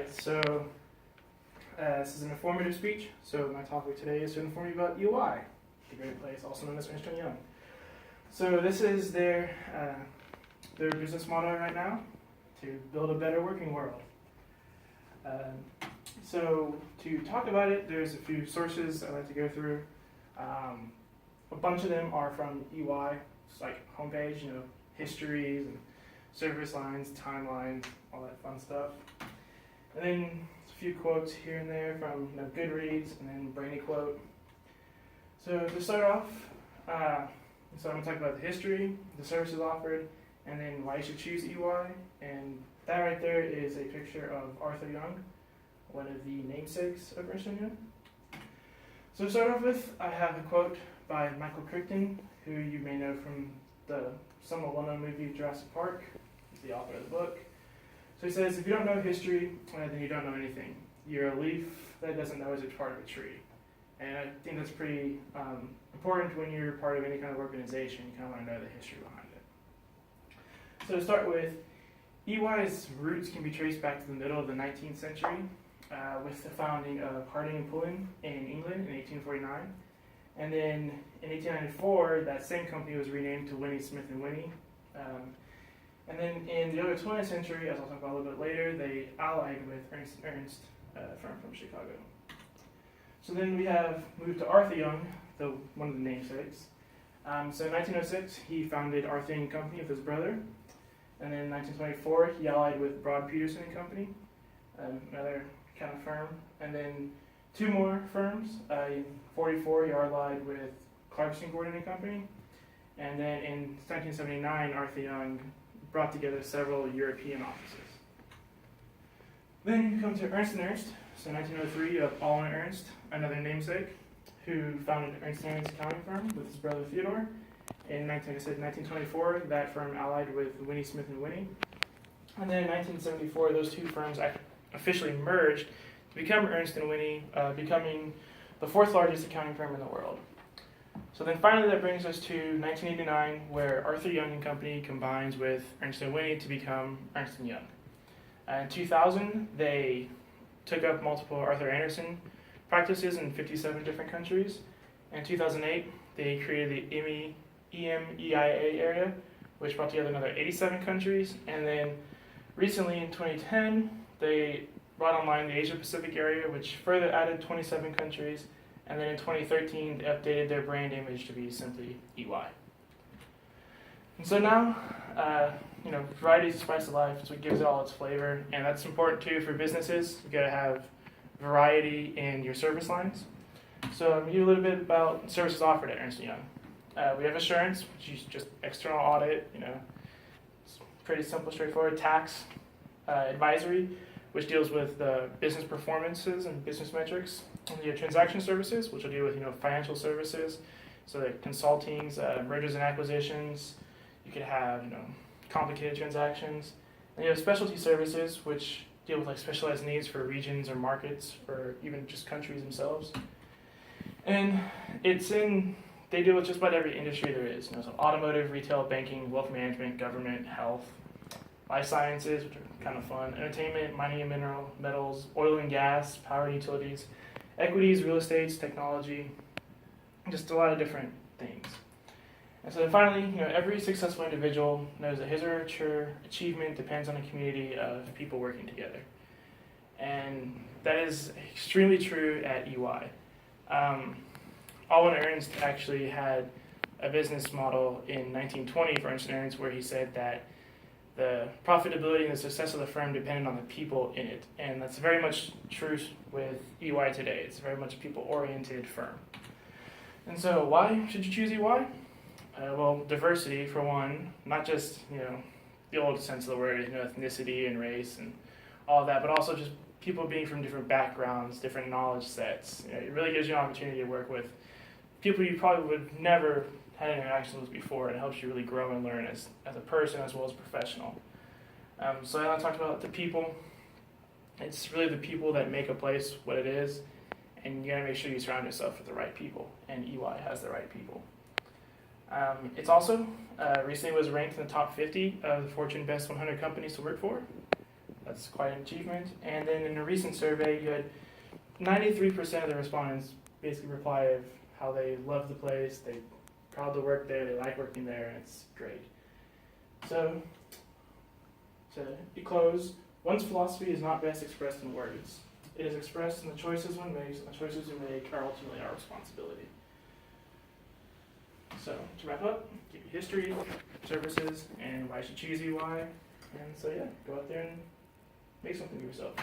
right, so this is an informative speech. So my topic today is to inform you about EY, the Great Place, also known as Ernst & Young. So this is their business motto right now, to build a better working world. So to talk about it, there's a few sources I'd like to go through. A bunch of them are from EY, it's like homepage, histories and service lines, timelines, all that fun stuff. And then a few quotes here and there from Goodreads, and then Brainy quote. So to start off, so I'm going to talk about the history, the services offered, and then why you should choose EY. And that right there is a picture of Arthur Young, one of the namesakes of Ernst & Young. So to start off with, I have a quote by Michael Crichton, who you may know from the somewhat well-known movie Jurassic Park. He's the author of the book. So he says, if you don't know history, then you don't know anything. You're a leaf that doesn't know is a part of a tree. And I think that's pretty important when you're part of any kind of organization. You kind of want to know the history behind it. So to start with, EY's roots can be traced back to the middle of the 19th century with the founding of Harding & Pullen in England in 1849. And then in 1894, that same company was renamed to Winnie Smith & Winnie. And then in the early 20th century, as I'll talk about a little bit later, they allied with Ernst & Ernst, firm from Chicago. So then we have moved to Arthur Young, one of the namesakes. So in 1906, he founded Arthur Young Company with his brother. And then in 1924, he allied with Broad Peterson & Company, another kind of firm. And then two more firms. In 1944, he allied with Clarkson Gordon & Company. And then in 1979, Arthur Young brought together several European offices. Then you come to Ernst & Ernst. So 1903, you have Allen Ernst, another namesake, who founded Ernst & Ernst accounting firm with his brother Theodore. In 1924, that firm allied with Winnie Smith & Winnie. And then in 1974, those two firms officially merged to become Ernst & Winnie, becoming the fourth largest accounting firm in the world. So then finally that brings us to 1989, where Arthur Young & Company combines with Ernst & Winnie to become Ernst & Young. In 2000, they took up multiple Arthur Andersen practices in 57 different countries. In 2008, they created the EMEIA area, which brought together another 87 countries. And then recently in 2010, they brought online the Asia Pacific area, which further added 27 countries. And then in 2013, they updated their brand image to be simply EY. And so now, variety is the spice of life. It's what gives it all its flavor. And that's important too for businesses. You gotta have variety in your service lines. So I'm gonna give you a little bit about services offered at Ernst & Young. We have assurance, which is just external audit. It's pretty simple, straightforward. Tax, advisory, which deals with business performances and business metrics. And you have transaction services, which will deal with financial services, so like consultings, mergers and acquisitions. You could have complicated transactions. And you have specialty services, which deal with specialized needs for regions or markets, or even just countries themselves. And they deal with just about every industry there is. So automotive, retail, banking, wealth management, government, health, life sciences, which are kind of fun, entertainment, mining and metals, oil and gas, power and utilities, equities, real estate, technology, just a lot of different things. And so then finally, every successful individual knows that his or her achievement depends on a community of people working together. And that is extremely true at EY. Allen Ernst actually had a business model in 1920 for Ernst & Ernst where he said that the profitability and the success of the firm depended on the people in it. And that's very much true with EY today. It's a very much people-oriented firm. And so why should you choose EY? Well, diversity for one, not just the old sense of the word, ethnicity and race and all of that, but also just people being from different backgrounds, different knowledge sets. It really gives you an opportunity to work with people you probably would never had interactions with before, and it helps you really grow and learn as a person as well as a professional. So I talked about the people. It's really the people that make a place what it is, and you gotta make sure you surround yourself with the right people, and EY has the right people. It's also recently was ranked in the top 50 of the Fortune Best 100 companies to work for. That's quite an achievement. And then in a recent survey, you had 93% of the respondents basically reply of how they love the place, they're proud to work there, they like working there, and it's great. So, to close, one's philosophy is not best expressed in words. It is expressed in the choices one makes, and the choices we make are ultimately our responsibility. So, to wrap up, give you history, services, and why you should choose EY. And so yeah, go out there and make something of yourself.